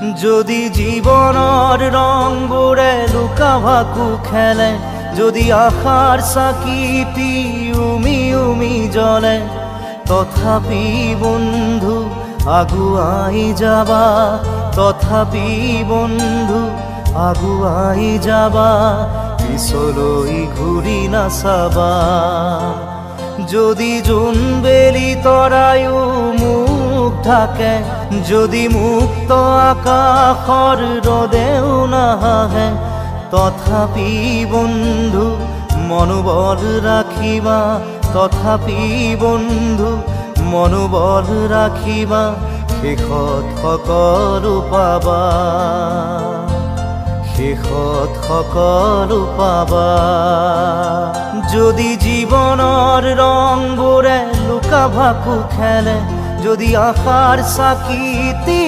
যদি জীবনৰ ৰংবোৰে লুকা ভাকু খেলে, যদি আশাৰ চাকিটি উমি উমি জ্বলে, তথাপি বন্ধু আগুৱাই যাবা, তথাপি বন্ধু আগুৱাই যাবা, পিছলৈ ঘূৰি নাচাবা। যদি জোনবেলি তৰায়ো মুখ ঢাকে, যদি মুক্ত আকাশৰ ৰদেও নাহে, তথাপি বন্ধু মনোবল ৰাখিবা, তথাপি বন্ধু মনোবল ৰাখিবা, শেষত সকলো পাবা, শেষত সকলো পাবা। যদি জীৱনৰ ৰংবোৰে লুকা ভাকু খেলে, যদি আশাৰ চাকিটি